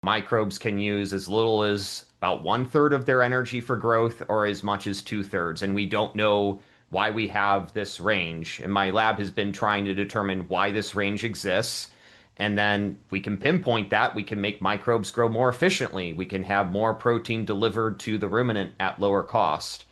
Microbes can use as little as about 1/3 of their energy for growth or as much as 2/3. And we don't know why we have this range. And my lab has been trying to determine why this range exists. And then we can pinpoint that. We can make microbes grow more efficiently. We can have more protein delivered to the ruminant at lower cost.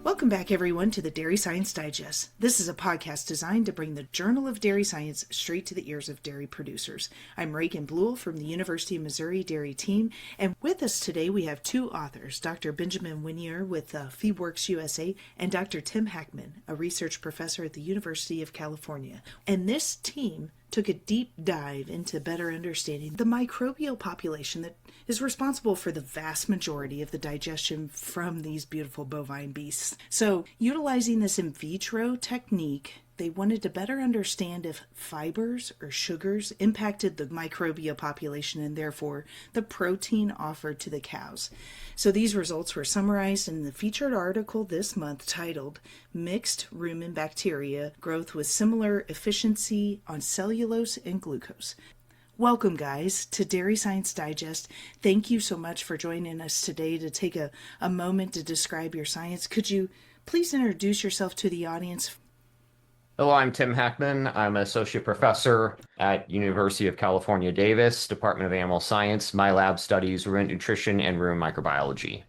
Welcome back, everyone, to the Dairy Science Digest. This is a podcast designed to bring the Journal of Dairy Science straight to the ears of dairy producers. I'm Reagan Bluhl from the University of Missouri Dairy Team, and with us today we have two authors, Dr. Benjamin Wenner with Feedworks USA and Dr. Tim Hackman, a research professor at the University of California. And this team took a deep dive into better understanding the microbial population that is responsible for the vast majority of the digestion from these beautiful bovine beasts. So, utilizing this in vitro technique, they wanted to better understand if fibers or sugars impacted the microbial population and therefore the protein offered to the cows. So these results were summarized in the featured article this month titled Mixed Rumen Bacteria Growth with Similar Efficiency on Cellulose and Glucose. Welcome, guys, to Dairy Science Digest. Thank you so much for joining us today to take a moment to describe your science. Could you please introduce yourself to the audience? Hello, I'm Tim Hackman. I'm an associate professor at University of California, Davis, Department of Animal Science. My lab studies ruminant nutrition and rumen microbiology.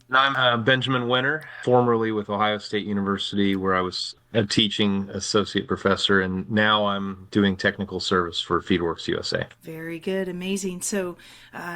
And I'm Benjamin Wenner, formerly with Ohio State University, where I was a teaching associate professor, and now I'm doing technical service for Feedworks USA. Very good. Amazing. So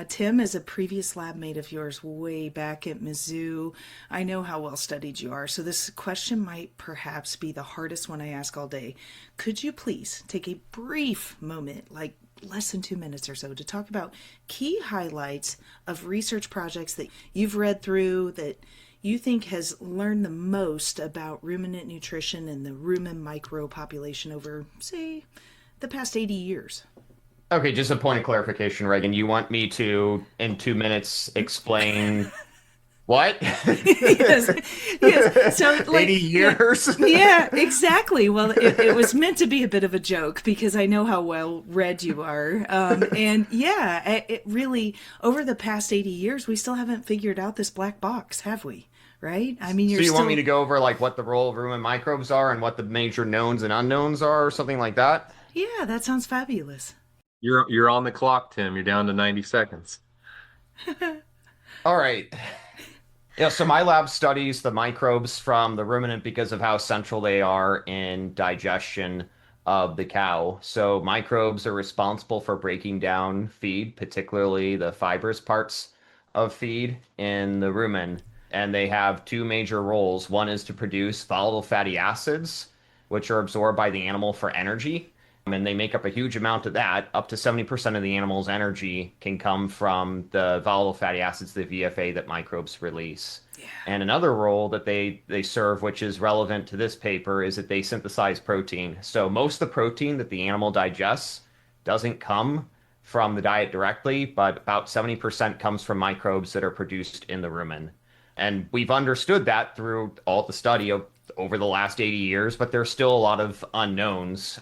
Tim is a previous lab mate of yours way back at Mizzou. I know how well studied you are, so this question might perhaps be the hardest one I ask all day. Could you please take a brief moment, like less than 2 minutes or so, to talk about key highlights of research projects that you've read through that you think has learned the most about ruminant nutrition and the rumen micro population over, say, the past 80 years? Okay, just a point of clarification, Reagan. You want me to, in 2 minutes, explain what? yes. So, like, 80 years? Yeah, exactly. Well, it was meant to be a bit of a joke because I know how well read you are. And yeah, it really, over the past 80 years, we still haven't figured out this black box, have we? Right? I mean, So you want me to go over like what the role of rumen microbes are and what the major knowns and unknowns are or something like that? Yeah, that sounds fabulous. You're on the clock, Tim. You're down to 90 seconds. All right. Yeah, so my lab studies the microbes from the ruminant because of how central they are in digestion of the cow. So microbes are responsible for breaking down feed, particularly the fibrous parts of feed in the rumen. And they have two major roles. One is to produce volatile fatty acids, which are absorbed by the animal for energy. And they make up a huge amount of that. Up to 70% of the animal's energy can come from the volatile fatty acids, the VFA, that microbes release. Yeah. And another role that they serve, which is relevant to this paper, is that they synthesize protein. So most of the protein that the animal digests doesn't come from the diet directly, but about 70% comes from microbes that are produced in the rumen. And we've understood that through all the study over the last 80 years, but there's still a lot of unknowns.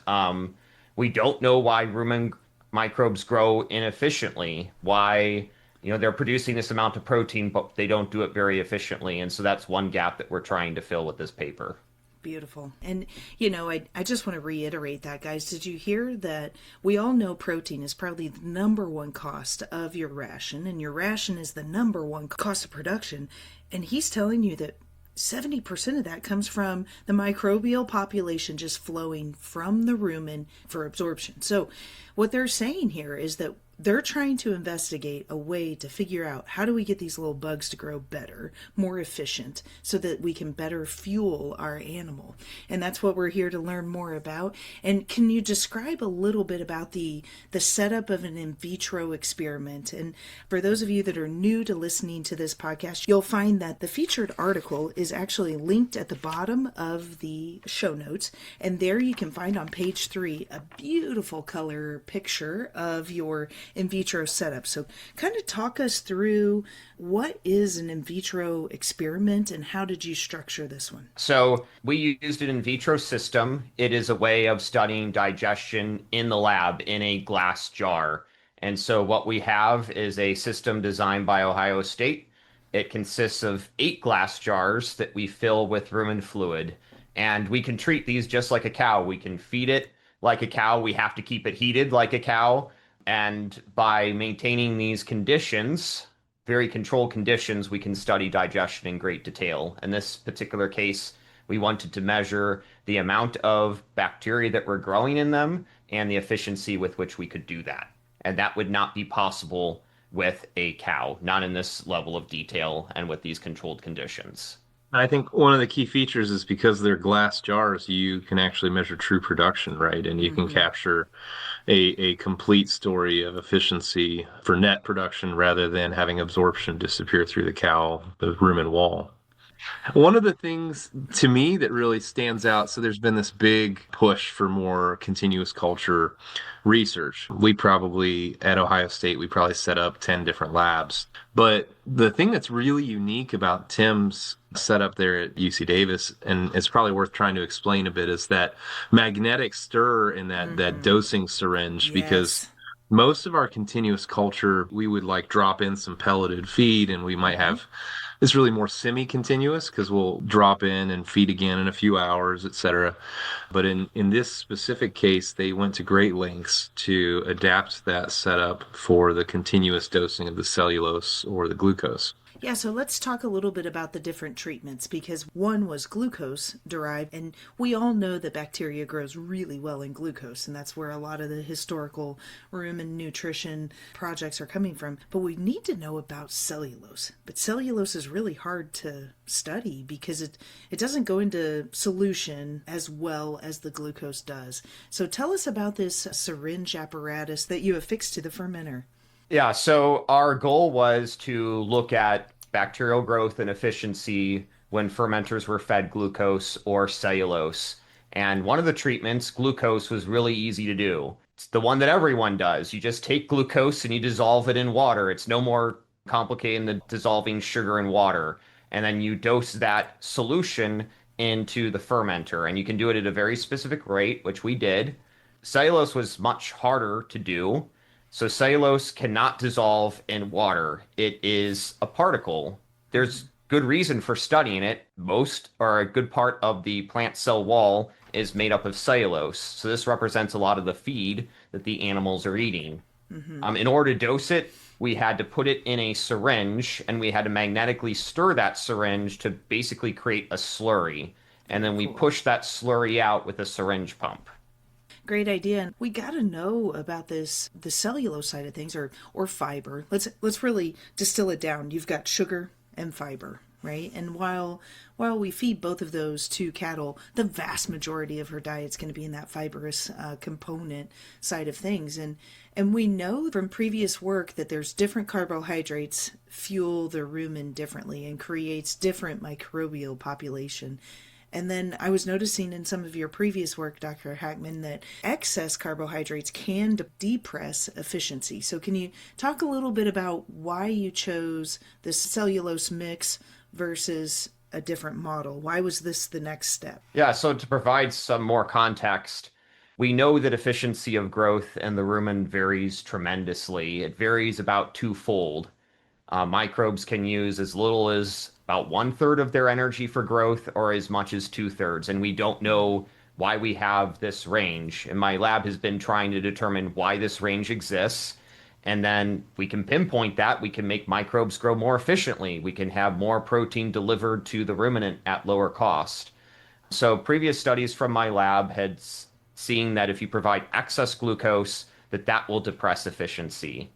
We don't know why rumen microbes grow inefficiently, why they're producing this amount of protein, but they don't do it very efficiently. And so that's one gap that we're trying to fill with this paper. Beautiful. And, I just want to reiterate that, guys. Did you hear that we all know protein is probably the number one cost of your ration, and your ration is the number one cost of production. And he's telling you that 70% of that comes from the microbial population just flowing from the rumen for absorption. So what they're saying here is that they're trying to investigate a way to figure out how do we get these little bugs to grow better, more efficient, so that we can better fuel our animal. And that's what we're here to learn more about. And can you describe a little bit about the setup of an in vitro experiment? And for those of you that are new to listening to this podcast, you'll find that the featured article is actually linked at the bottom of the show notes. And there you can find on page 3 a beautiful color picture of your in vitro setup. So kind of talk us through what is an in vitro experiment and how did you structure this one? So we used an in vitro system. It is a way of studying digestion in the lab in a glass jar. And so what we have is a system designed by Ohio State. It consists of 8 glass jars that we fill with rumen fluid. And we can treat these just like a cow. We can feed it like a cow. We have to keep it heated like a cow. And by maintaining these conditions, very controlled conditions, we can study digestion in great detail. In this particular case, we wanted to measure the amount of bacteria that were growing in them and the efficiency with which we could do that. And that would not be possible with a cow, not in this level of detail and with these controlled conditions. I think one of the key features is because they're glass jars, you can actually measure true production, right? And you can capture a complete story of efficiency for net production rather than having absorption disappear through the rumen wall. One of the things to me that really stands out, so there's been this big push for more continuous culture research. At Ohio State, we probably set up 10 different labs. But the thing that's really unique about Tim's setup there at UC Davis, and it's probably worth trying to explain a bit, is that magnetic stir in that dosing syringe, because most of our continuous culture, we would like drop in some pelleted feed and we might have it's really more semi-continuous because we'll drop in and feed again in a few hours, etc. But in this specific case, they went to great lengths to adapt that setup for the continuous dosing of the cellulose or the glucose. Yeah, so let's talk a little bit about the different treatments because one was glucose derived, and we all know that bacteria grows really well in glucose, and that's where a lot of the historical Rumen nutrition projects are coming from. But we need to know about cellulose. But cellulose is really hard to study because it doesn't go into solution as well as the glucose does. So tell us about this syringe apparatus that you affixed to the fermenter. Yeah, so our goal was to look at bacterial growth and efficiency when fermenters were fed glucose or cellulose. And one of the treatments, glucose, was really easy to do. It's the one that everyone does. You just take glucose and you dissolve it in water. It's no more complicated than dissolving sugar in water. And then you dose that solution into the fermenter. And you can do it at a very specific rate, which we did. Cellulose was much harder to do. So cellulose cannot dissolve in water. It is a particle. There's good reason for studying it. Most or a good part of the plant cell wall is made up of cellulose. So this represents a lot of the feed that the animals are eating. In order to dose it, we had to put it in a syringe and we had to magnetically stir that syringe to basically create a slurry. And then we push that slurry out with a syringe pump. Great idea. And we got to know about the cellulose side of things or fiber. Let's really distill it down. You've got sugar and fiber, right? And while we feed both of those to cattle, the vast majority of her diet is going to be in that fibrous component side of things. And we know from previous work that there's different carbohydrates fuel the rumen differently and creates different microbial population. And then I was noticing in some of your previous work, Dr. Hackman, that excess carbohydrates can depress efficiency. So can you talk a little bit about why you chose this cellulose mix versus a different model? Why was this the next step? Yeah, so to provide some more context, we know that efficiency of growth in the rumen varies tremendously. It varies about twofold. Microbes can use as little as about 1/3 of their energy for growth or as much as 2/3. And we don't know why we have this range. And my lab has been trying to determine why this range exists. And then we can pinpoint that. We can make microbes grow more efficiently. We can have more protein delivered to the ruminant at lower cost. So previous studies from my lab had seen that if you provide excess glucose, that will depress efficiency.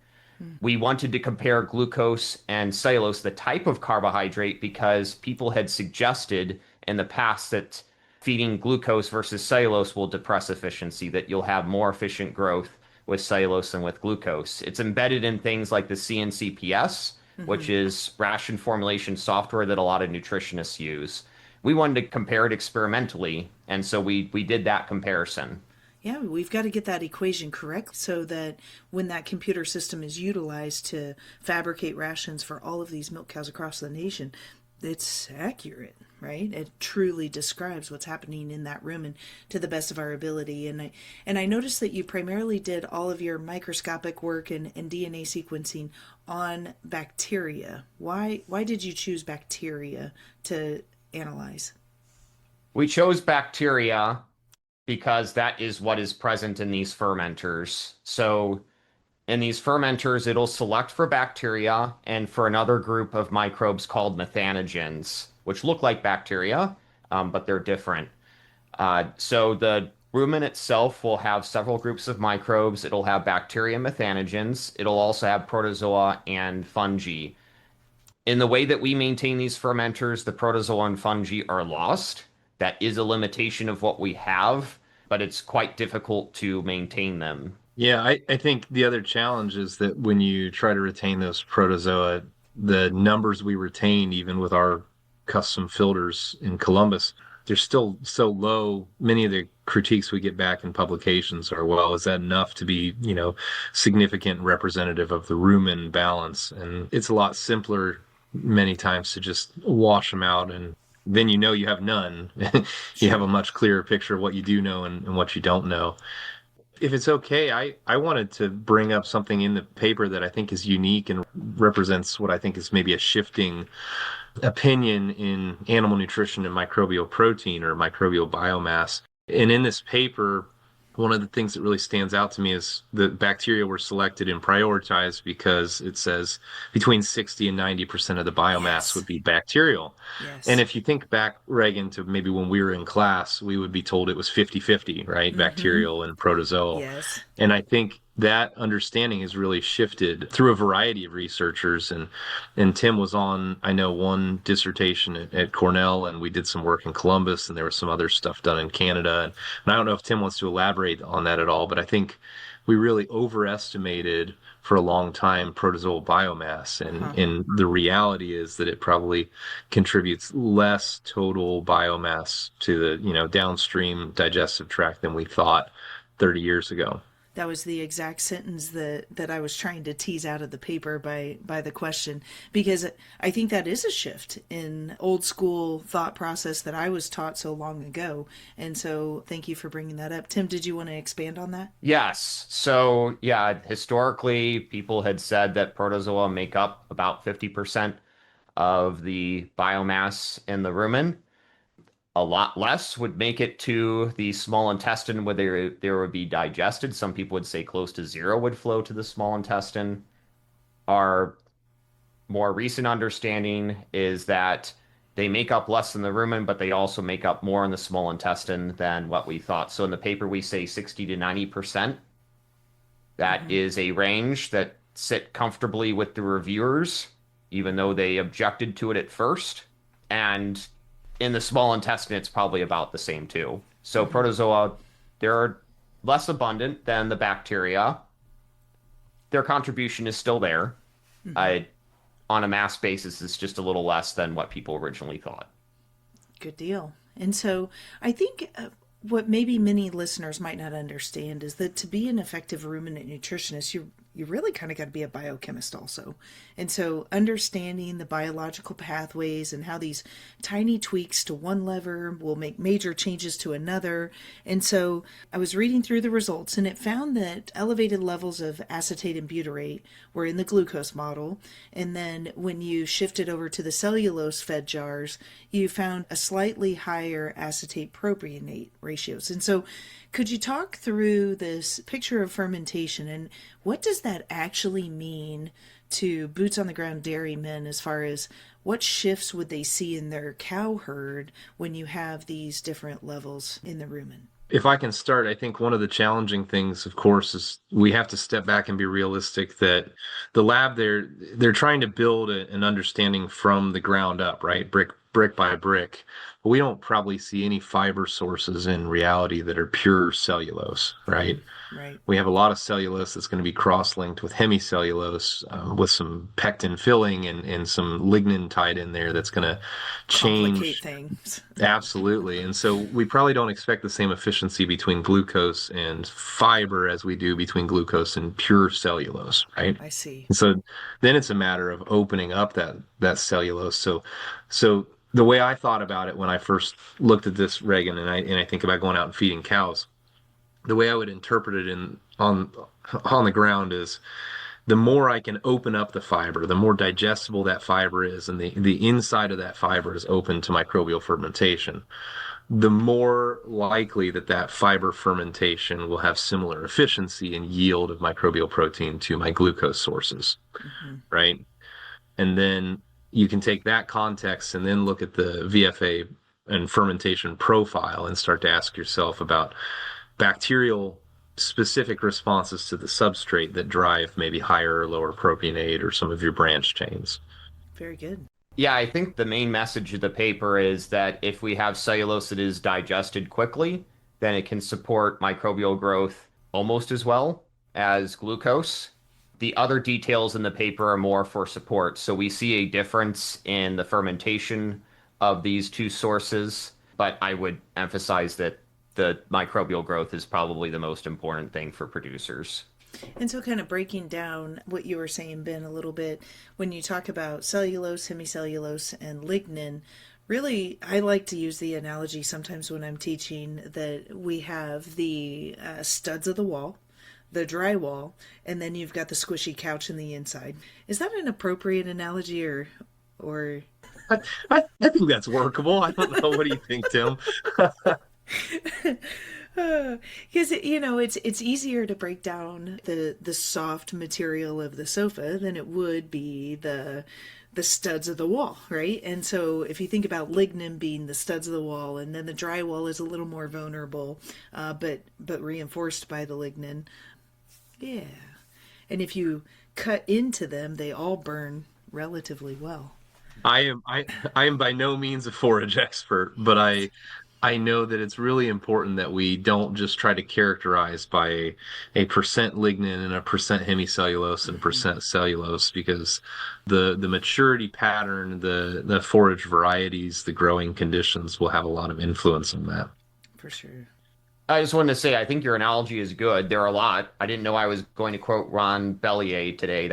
We wanted to compare glucose and cellulose, the type of carbohydrate, because people had suggested in the past that feeding glucose versus cellulose will depress efficiency, that you'll have more efficient growth with cellulose than with glucose. It's embedded in things like the CNCPS, which is ration formulation software that a lot of nutritionists use. We wanted to compare it experimentally, and so we did that comparison. Yeah, we've got to get that equation correct so that when that computer system is utilized to fabricate rations for all of these milk cows across the nation, it's accurate, right? It truly describes what's happening in that room and to the best of our ability. And I noticed that you primarily did all of your microscopic work and DNA sequencing on bacteria. Why did you choose bacteria to analyze? We chose bacteria because that is what is present in these fermenters. So in these fermenters, it'll select for bacteria and for another group of microbes called methanogens, which look like bacteria, but they're different. So the rumen itself will have several groups of microbes. It'll have bacteria and methanogens. It'll also have protozoa and fungi. In the way that we maintain these fermenters, the protozoa and fungi are lost. That is a limitation of what we have, but it's quite difficult to maintain them. Yeah, I think the other challenge is that when you try to retain those protozoa, the numbers we retain, even with our custom filters in Columbus, they're still so low. Many of the critiques we get back in publications are, well, is that enough to be, significant and representative of the rumen balance? And it's a lot simpler many times to just wash them out and then you have none. You have a Sure. much clearer picture of what you do know and what you don't know. If it's okay, I wanted to bring up something in the paper that I think is unique and represents what I think is maybe a shifting opinion in animal nutrition and microbial protein or microbial biomass. And in this paper, one of the things that really stands out to me is the bacteria were selected and prioritized because it says between 60 and 90% of the biomass Yes. would be bacterial. And Yes. if you think back, Reagan, to maybe when we were in class, we would be told it was 50-50, right? Mm-hmm. Bacterial and protozoal. Yes. And I think that understanding has really shifted through a variety of researchers. And Tim was on, I know, one dissertation at Cornell, and we did some work in Columbus, and there was some other stuff done in Canada. And I don't know if Tim wants to elaborate on that at all, but I think we really overestimated for a long time protozoal biomass. Uh-huh. And the reality is that it probably contributes less total biomass to the, downstream digestive tract than we thought 30 years ago. That was the exact sentence that I was trying to tease out of the paper by the question, because I think that is a shift in old school thought process that I was taught so long ago. And so thank you for bringing that up. Tim, did you want to expand on that? Yes. So, yeah, historically, people had said that protozoa make up about 50% of the biomass in the rumen. A lot less would make it to the small intestine where there would be digested. Some people would say close to zero would flow to the small intestine. Our more recent understanding is that they make up less in the rumen, but they also make up more in the small intestine than what we thought. So in the paper, we say 60 to 90%. That Mm-hmm. is a range that sit comfortably with the reviewers, even though they objected to it at first. And in the small intestine, it's probably about the same too. So Mm-hmm. protozoa, they're less abundant than the bacteria. Their contribution is still there. Mm-hmm. I, on a mass basis, it's just a little less than what people originally thought. Good deal. And so I think what maybe many listeners might not understand is that to be an effective ruminant nutritionist, you really kind of got to be a biochemist also. And so understanding the biological pathways and how these tiny tweaks to one lever will make major changes to another. And so I was reading through the results and it found that elevated levels of acetate and butyrate were in the glucose model. And then when you shifted over to the cellulose fed jars, you found a slightly higher acetate propionate ratios. And so could you talk through this picture of fermentation and what does that actually mean to boots on the ground dairymen as far as what shifts would they see in their cow herd when you have these different levels in the rumen? If I can start, I think one of the challenging things, of course, is we have to step back and be realistic that the lab they're trying to build an understanding from the ground up, right? brick by brick. But we don't probably see any fiber sources in reality that are pure cellulose, right? Right. We have a lot of cellulose that's going to be cross-linked with hemicellulose, with some pectin filling and some lignin tied in there that's going to Complicate change. things. Absolutely. And so we probably don't expect the same efficiency between glucose and fiber as we do between glucose and pure cellulose, right? I see. And so then it's a matter of opening up that cellulose. So the way I thought about it when I first looked at this, Reagan, and I think about going out and feeding cows, the way I would interpret it on the ground is the more I can open up the fiber, the more digestible that fiber is, and the inside of that fiber is open to microbial fermentation, the more likely that fiber fermentation will have similar efficiency and yield of microbial protein to my glucose sources, right? And then you can take that context and then look at the VFA and fermentation profile and start to ask yourself about bacterial specific responses to the substrate that drive maybe higher or lower propionate or some of your branch chains. Very good. Yeah, I think the main message of the paper is that if we have cellulose that is digested quickly, then it can support microbial growth almost as well as glucose. The other details in the paper are more for support. So we see a difference in the fermentation of these two sources, but I would emphasize that the microbial growth is probably the most important thing for producers. And so, kind of breaking down what you were saying, Ben, a little bit, when you talk about cellulose, hemicellulose, and lignin, really, I like to use the analogy sometimes when I'm teaching that we have the studs of the wall, the drywall, and then you've got the squishy couch in the inside. Is that an appropriate analogy, or? I think that's workable. I don't know. What do you think, Tim? Because it's easier to break down the soft material of the sofa than it would be the studs of the wall, right? And so if you think about lignin being the studs of the wall, and then the drywall is a little more vulnerable, but reinforced by the lignin, yeah. And if you cut into them, they all burn relatively well. I am by no means a forage expert, but I know that it's really important that we don't just try to characterize by a percent lignin and a percent hemicellulose and a percent cellulose, because the maturity pattern, the forage varieties, the growing conditions will have a lot of influence on that. For sure. I just wanted to say, I think your analogy is good. There are a lot. I didn't know I was going to quote Ron Bellier today.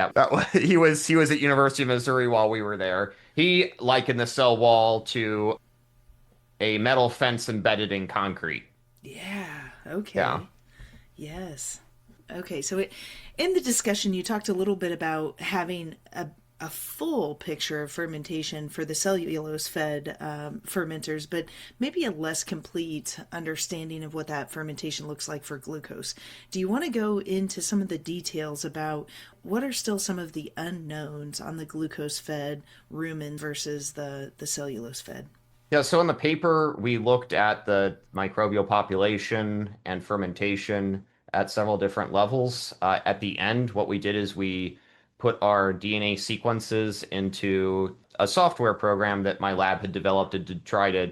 He was at University of Missouri while we were there. He likened the cell wall to a metal fence embedded in concrete. Yeah. Okay. Yeah. Yes. Okay. So in the discussion, you talked a little bit about having a full picture of fermentation for the cellulose-fed fermenters, but maybe a less complete understanding of what that fermentation looks like for glucose. Do you want to go into some of the details about what are still some of the unknowns on the glucose-fed rumen versus the cellulose-fed? Yeah, so in the paper, we looked at the microbial population and fermentation at several different levels. At the end, what we did is we put our DNA sequences into a software program that my lab had developed to try to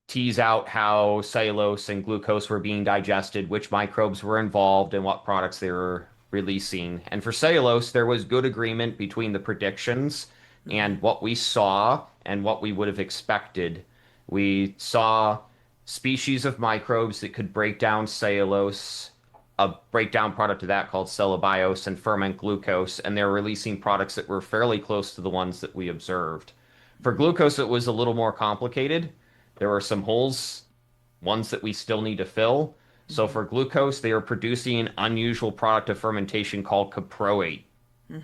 tease out how cellulose and glucose were being digested, which microbes were involved, and what products they were releasing. And for cellulose, there was good agreement between the predictions and what we saw and what we would have expected. We saw species of microbes that could break down cellulose, a breakdown product of that called cellobiose, and ferment glucose, and they're releasing products that were fairly close to the ones that we observed. For glucose, it was a little more complicated. There were some holes, ones that we still need to fill. So for glucose, they are producing an unusual product of fermentation called caproate.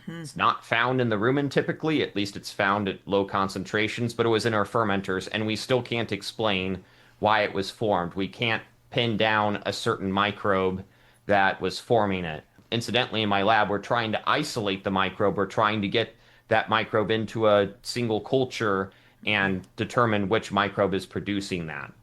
It's not found in the rumen typically, at least it's found at low concentrations, but it was in our fermenters, and we still can't explain why it was formed. We can't pin down a certain microbe that was forming it. Incidentally, in my lab, we're trying to isolate the microbe. We're trying to get that microbe into a single culture and determine which microbe is producing that.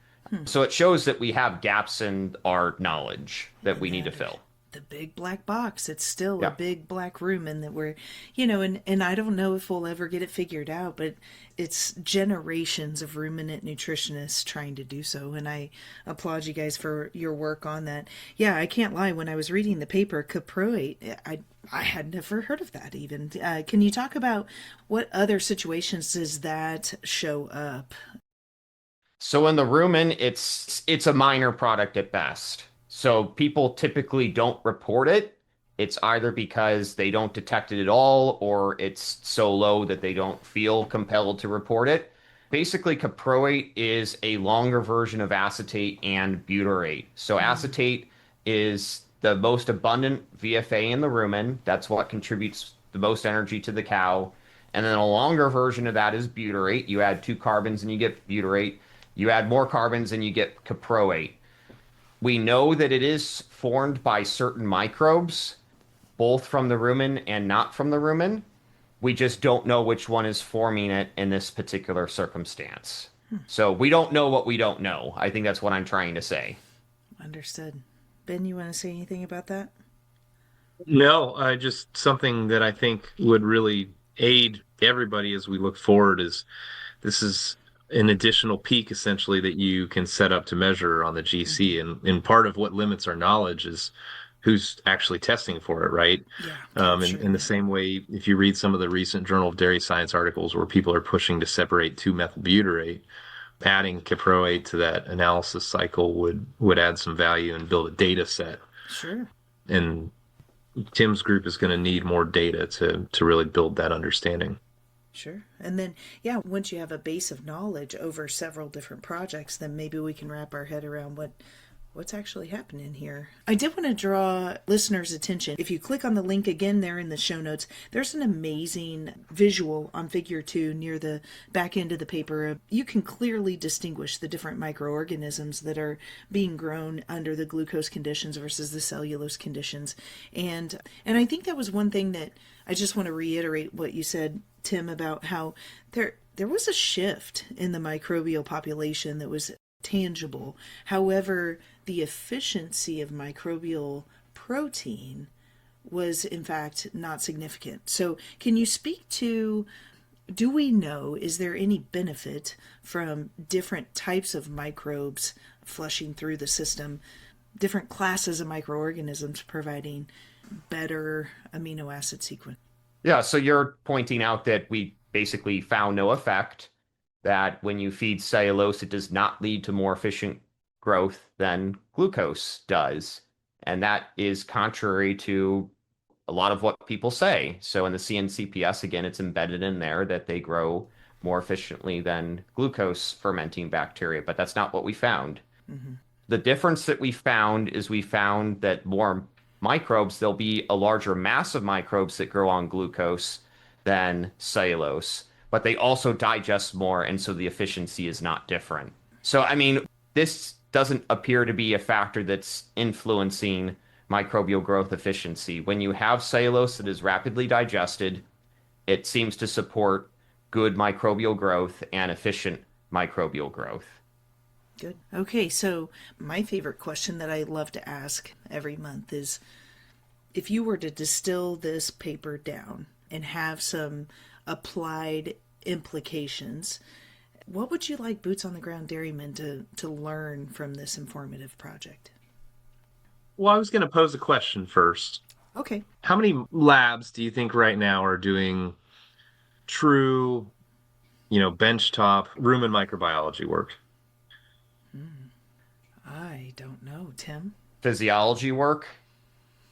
So it shows that we have gaps in our knowledge that we need to fill. the big black box. It's still a Yeah. big black room, and that we're, and I don't know if we'll ever get it figured out, but it's generations of ruminant nutritionists trying to do so. And I applaud you guys for your work on that. Yeah, I can't lie. When I was reading the paper, caproate, I had never heard of that even. Can you talk about what other situations does that show up? So in the rumen, it's a minor product at best. So people typically don't report it. It's either because they don't detect it at all, or it's so low that they don't feel compelled to report it. Basically, caproate is a longer version of acetate and butyrate. So acetate is the most abundant VFA in the rumen. That's what contributes the most energy to the cow. And then a longer version of that is butyrate. You add two carbons and you get butyrate. You add more carbons and you get caproate. We know that it is formed by certain microbes, both from the rumen and not from the rumen. We just don't know which one is forming it in this particular circumstance. So we don't know what we don't know. I think that's what I'm trying to say. Understood. Ben, you want to say anything about that? No, I just something that I think would really aid everybody as we look forward is this is an additional peak essentially that you can set up to measure on the GC. And part of what limits our knowledge is who's actually testing for it, right? Yeah, In the same way, if you read some of the recent Journal of Dairy Science articles where people are pushing to separate 2-methylbutyrate, adding caproate to that analysis cycle would add some value and build a data set. Sure. And Tim's group is going to need more data to really build that understanding. Sure. And then, yeah, once you have a base of knowledge over several different projects, then maybe we can wrap our head around what's actually happening here. I did want to draw listeners' attention. If you click on the link again there in the show notes, there's an amazing visual on figure 2 near the back end of the paper. You can clearly distinguish the different microorganisms that are being grown under the glucose conditions versus the cellulose conditions. And I think that was one thing that I just want to reiterate what you said, Tim, about how there was a shift in the microbial population that was tangible. However, the efficiency of microbial protein was in fact not significant. So, can you speak to, do we know, is there any benefit from different types of microbes flushing through the system, different classes of microorganisms providing better amino acid sequence? Yeah, so you're pointing out that we basically found no effect, that when you feed cellulose, it does not lead to more efficient growth than glucose does. And that is contrary to a lot of what people say. So in the CNCPS, again, it's embedded in there that they grow more efficiently than glucose fermenting bacteria, but that's not what we found. Mm-hmm. The difference that we found is we found that more microbes, there'll be a larger mass of microbes that grow on glucose than cellulose, but they also digest more, and so the efficiency is not different. So, I mean, this doesn't appear to be a factor that's influencing microbial growth efficiency. When you have cellulose that is rapidly digested, it seems to support good microbial growth and efficient microbial growth. Good. Okay, so my favorite question that I love to ask every month is, if you were to distill this paper down and have some applied implications, what would you like boots on the ground dairymen to learn from this informative project? Well, I was going to pose a question first. Okay. How many labs do you think right now are doing true, benchtop rumen microbiology work? I don't know, Tim. Physiology work.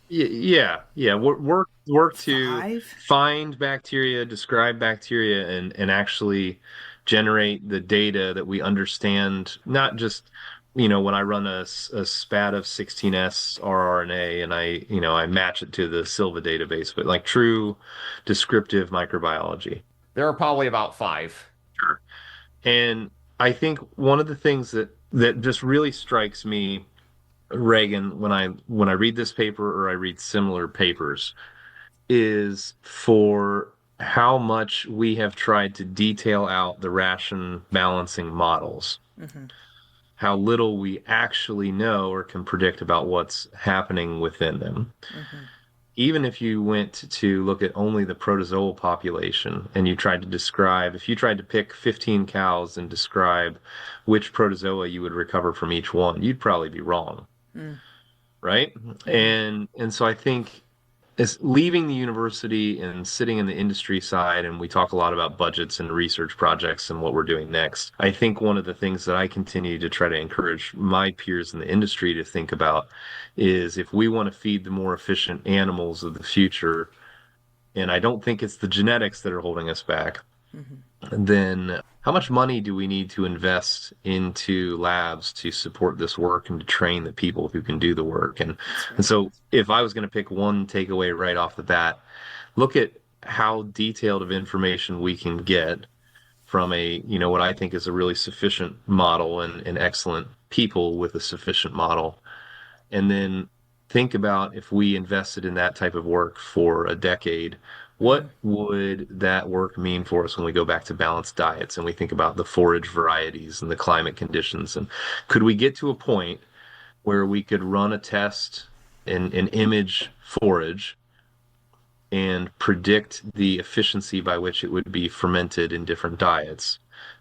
Yeah. Work to 5? find bacteria, describe bacteria, and actually generate the data that we understand. Not just, when I run a spat of 16S rRNA and I match it to the Silva database, but like true descriptive microbiology. There are probably about 5. Sure. And I think one of the things that just really strikes me, Reagan, when I read this paper or I read similar papers, is for how much we have tried to detail out the ration balancing models. Mm-hmm. how little we actually know or can predict about what's happening within them. Mm-hmm. Even if you went to look at only the protozoal population and you tried to describe, if you tried to pick 15 cows and describe which protozoa you would recover from each one, you'd probably be wrong, Mm-hmm. right? And so I think is leaving the university and sitting in the industry side, and we talk a lot about budgets and research projects and what we're doing next. I think one of the things that I continue to try to encourage my peers in the industry to think about is if we want to feed the more efficient animals of the future, and I don't think it's the genetics that are holding us back, then how much money do we need to invest into labs to support this work and to train the people who can do the work? That's And right. so if I was going to pick one takeaway right off the bat, look at how detailed of information we can get from what I think is a really sufficient model and excellent people with a sufficient model. And then think about if we invested in that type of work for a decade, Mm-hmm. what would that work mean for us when we go back to balanced diets and we think about the forage varieties and the climate conditions? And could we get to a point where we could run a test and image forage and predict the efficiency by which it would be fermented in different diets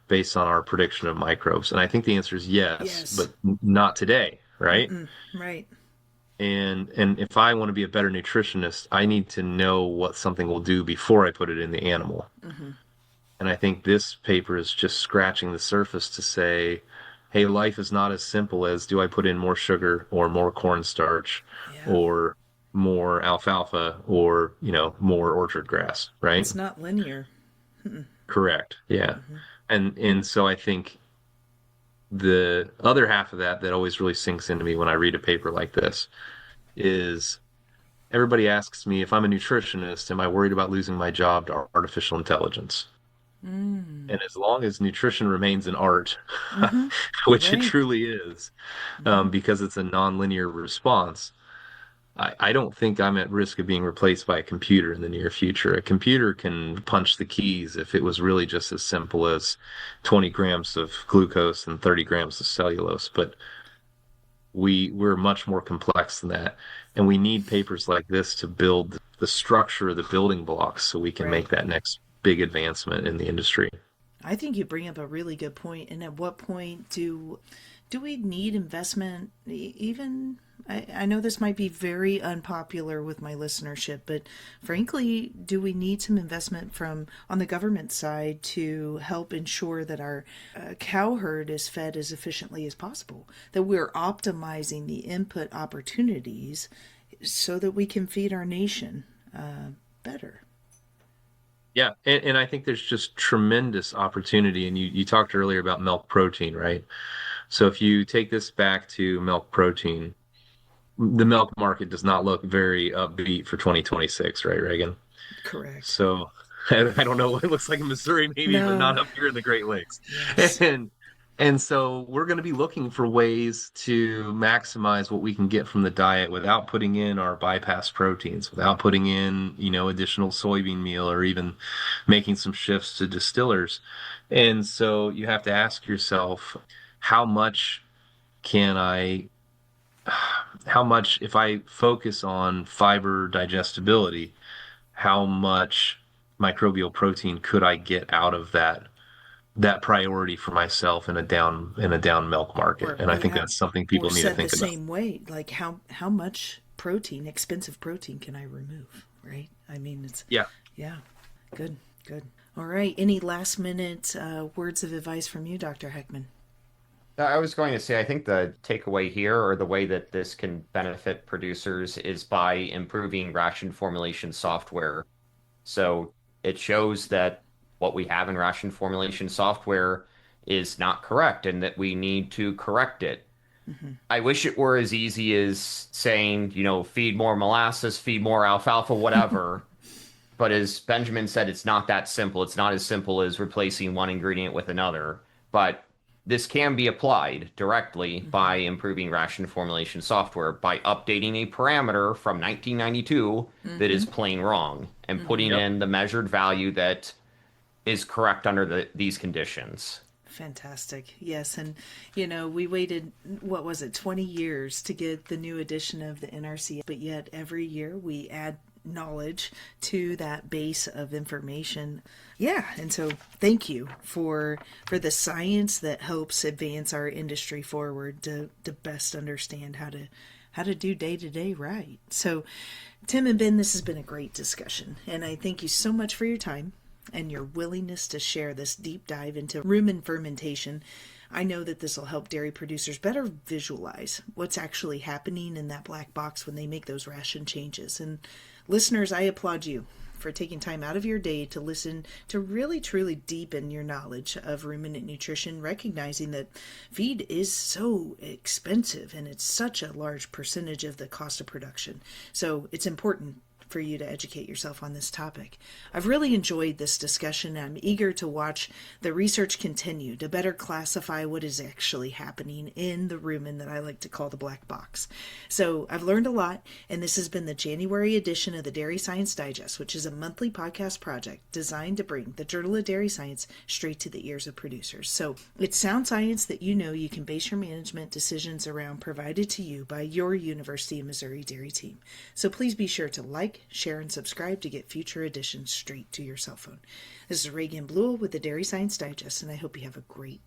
based on our prediction of microbes? And I think the answer is yes, Yes. but not today, right? Mm-mm. Right. And if I want to be a better nutritionist, I need to know what something will do before I put it in the animal. Mm-hmm. And I think this paper is just scratching the surface to say, hey, life is not as simple as do I put in more sugar or more cornstarch Yeah. or more alfalfa or, more orchard grass, right? It's not linear. Mm-mm. Correct. Yeah. Mm-hmm. And so I think the other half of that always really sinks into me when I read a paper like this is everybody asks me if I'm a nutritionist, am I worried about losing my job to artificial intelligence? Mm. And as long as nutrition remains an art, Mm-hmm. which it Right. truly is, Mm-hmm. because it's a nonlinear response, I don't think I'm at risk of being replaced by a computer in the near future. A computer can punch the keys if it was really just as simple as 20 grams of glucose and 30 grams of cellulose. But we're much more complex than that. And we need papers like this to build the structure, the building blocks, so we can make Right. that next big advancement in the industry. I think you bring up a really good point. And at what point do we need investment? Even I know this might be very unpopular with my listenership, but frankly, do we need some investment from on the government side to help ensure that our cow herd is fed as efficiently as possible? That we're optimizing the input opportunities so that we can feed our nation better. Yeah, and I think there's just tremendous opportunity. And you talked earlier about milk protein, right? So if you take this back to milk protein, the milk market does not look very upbeat for 2026, right, Reagan? Correct. So I don't know what it looks like in Missouri, maybe, but No. not up here in the Great Lakes. Yes. And and so we're going to be looking for ways to maximize what we can get from the diet without putting in our bypass proteins, without putting in, additional soybean meal or even making some shifts to distillers. And so you have to ask yourself, how much can I how much, if I focus on fiber digestibility, how much microbial protein could I get out of that priority for myself in a down milk market? Or And I think that's something or people need to said the think about. same way, like how much protein, expensive protein, can I remove? Right? I mean, it's Yeah. yeah, good, good. All right. Any last minute words of advice from you, Dr. Heckman? I was going to say, I think the takeaway here, or the way that this can benefit producers, is by improving ration formulation software. So it shows that what we have in ration formulation software is not correct and that we need to correct it. Mm-hmm. I wish it were as easy as saying, feed more molasses, feed more alfalfa, whatever. But as Benjamin said, it's not that simple. It's not as simple as replacing one ingredient with another. But this can be applied directly Mm-hmm. by improving ration formulation software by updating a parameter from 1992 that Mm-hmm. is plain wrong and Mm-hmm. putting Yep. in the measured value that is correct under these conditions. Fantastic. Yes. And, we waited, 20 years to get the new edition of the NRC, but yet every year we add knowledge to that base of information. Yeah. And so thank you for the science that helps advance our industry forward to best understand how to do day to day right. So, Tim and Ben, this has been a great discussion, and I thank you so much for your time and your willingness to share this deep dive into rumen fermentation. I know that this will help dairy producers better visualize what's actually happening in that black box when they make those ration changes. And listeners, I applaud you for taking time out of your day to listen, to really truly deepen your knowledge of ruminant nutrition, recognizing that feed is so expensive and it's such a large percentage of the cost of production. So it's important for you to educate yourself on this topic. I've really enjoyed this discussion, and I'm eager to watch the research continue to better classify what is actually happening in the rumen that I like to call the black box. So I've learned a lot, and this has been the January edition of the Dairy Science Digest, which is a monthly podcast project designed to bring the Journal of Dairy Science straight to the ears of producers. So it's sound science that you can base your management decisions around, provided to you by your University of Missouri dairy team. So please be sure to like, share, and subscribe to get future editions straight to your cell phone. This is Reagan Bluell with the Dairy Science Digest, and I hope you have a great